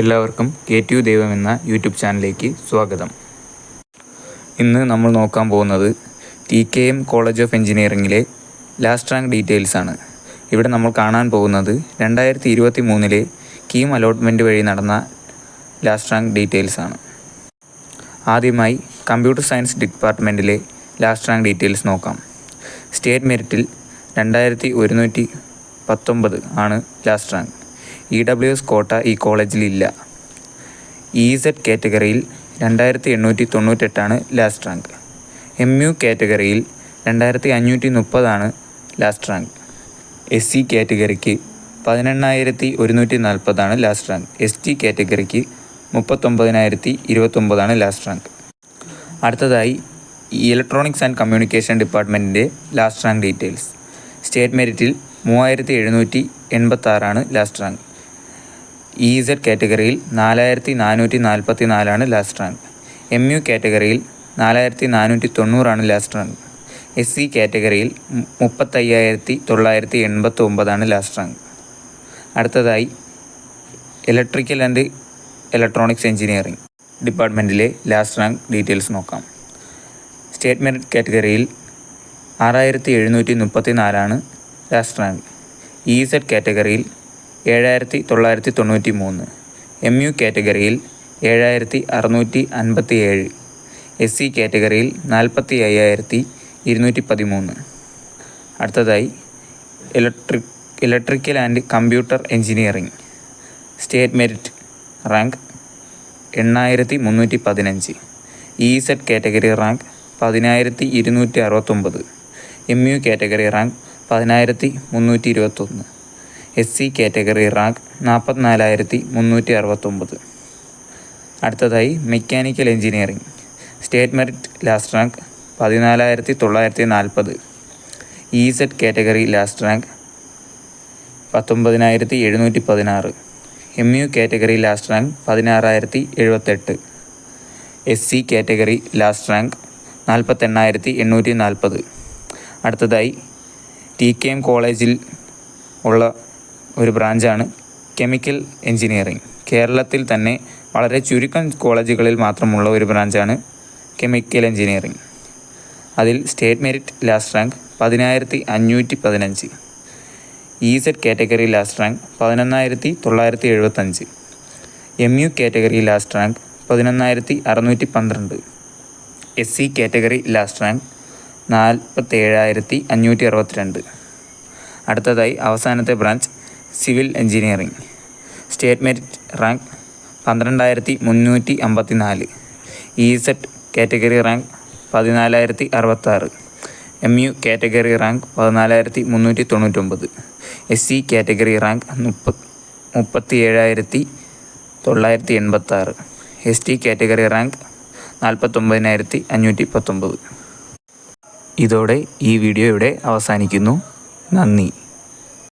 എല്ലാവർക്കും KTU ദൈവം എന്ന യൂട്യൂബ് ചാനലിലേക്ക് സ്വാഗതം. ഇന്ന് നമ്മൾ നോക്കാൻ പോകുന്നത് TKM കോളേജ് ഓഫ് എഞ്ചിനീയറിംഗിലെ ലാസ്റ്റ് റാങ്ക് ഡീറ്റെയിൽസ് ആണ്. ഇവിടെ നമ്മൾ കാണാൻ പോകുന്നത് 2023 കീം അലോട്ട്മെൻറ്റ് വഴി നടന്ന ലാസ്റ്റ് റാങ്ക് ഡീറ്റെയിൽസ് ആണ്. ആദ്യമായി കമ്പ്യൂട്ടർ സയൻസ് ഡിപ്പാർട്ട്മെൻറ്റിലെ ലാസ്റ്റ് റാങ്ക് ഡീറ്റെയിൽസ് നോക്കാം. സ്റ്റേറ്റ് മെറിറ്റിൽ 2119 ആണ് ലാസ്റ്റ് റാങ്ക്. EWS കോട്ട ഈ കോളേജിലില്ല. EZ കാറ്റഗറിയിൽ 2898 ലാസ്റ്റ് റാങ്ക്. MU കാറ്റഗറിയിൽ 2530 ലാസ്റ്റ് റാങ്ക്. SC കാറ്റഗറിക്ക് 18140 ലാസ്റ്റ് റാങ്ക്. ST കാറ്റഗറിക്ക് 39029 ലാസ്റ്റ് റാങ്ക്. അടുത്തതായി ഇലക്ട്രോണിക്സ് ആൻഡ് കമ്മ്യൂണിക്കേഷൻ ഡിപ്പാർട്ട്മെൻറ്റിൻ്റെ ലാസ്റ്റ് റാങ്ക് ഡീറ്റെയിൽസ്. സ്റ്റേറ്റ് മെറിറ്റിൽ 3786 ലാസ്റ്റ് റാങ്ക്. EZ കാറ്റഗറിയിൽ 4444 ലാസ്റ്റ് റാങ്ക്. MU കാറ്റഗറിയിൽ 4490 ലാസ്റ്റ് റാങ്ക്. SC കാറ്റഗറിയിൽ 35989 ലാസ്റ്റ് റാങ്ക്. അടുത്തതായി ഇലക്ട്രിക്കൽ ആൻഡ് ഇലക്ട്രോണിക്സ് എഞ്ചിനീയറിംഗ് ഡിപ്പാർട്ട്മെൻറ്റിലെ ലാസ്റ്റ് റാങ്ക് ഡീറ്റെയിൽസ് നോക്കാം. സ്റ്റേറ്റ് മെറിറ്റ് കാറ്റഗറിയിൽ 6734 ലാസ്റ്റ് റാങ്ക്. EZ കാറ്റഗറിയിൽ 7993. MU കാറ്റഗറിയിൽ 7657. SC കാറ്റഗറിയിൽ 45213. അടുത്തതായി electrical and computer engineering state merit rank 8315. EZ category rank 10269. MU category rank 10321. SC category rank 44369. അടുത്തതായി mechanical engineering state merit last rank 14940. EZ category last rank 19716. MU category last rank 16078. SC category last rank 48840. അടുത്തതായി TKM കോളേജിൽ ഉള്ള ഒരു ബ്രാഞ്ചാണ് chemical engineering. കേരളത്തിൽ തന്നെ വളരെ ചുരുക്കം കോളേജുകളിൽ മാത്രമുള്ള ഒരു ബ്രാഞ്ചാണ് കെമിക്കൽ എഞ്ചിനീയറിംഗ്. അതിൽ state merit last rank 10515. EZ category last rank 11975. MU category last rank 11612. SC category last rank 47562. അടുത്തതായി അവസാനത്തെ branch civil engineering state merit rank 12354. EZ category rank 14066. MU category rank 14399. SC category rank 37986. ST category rank 49519. ഇതോടെ ഈ video ഇവിടെ അവസാനിക്കുന്നു. നന്ദി.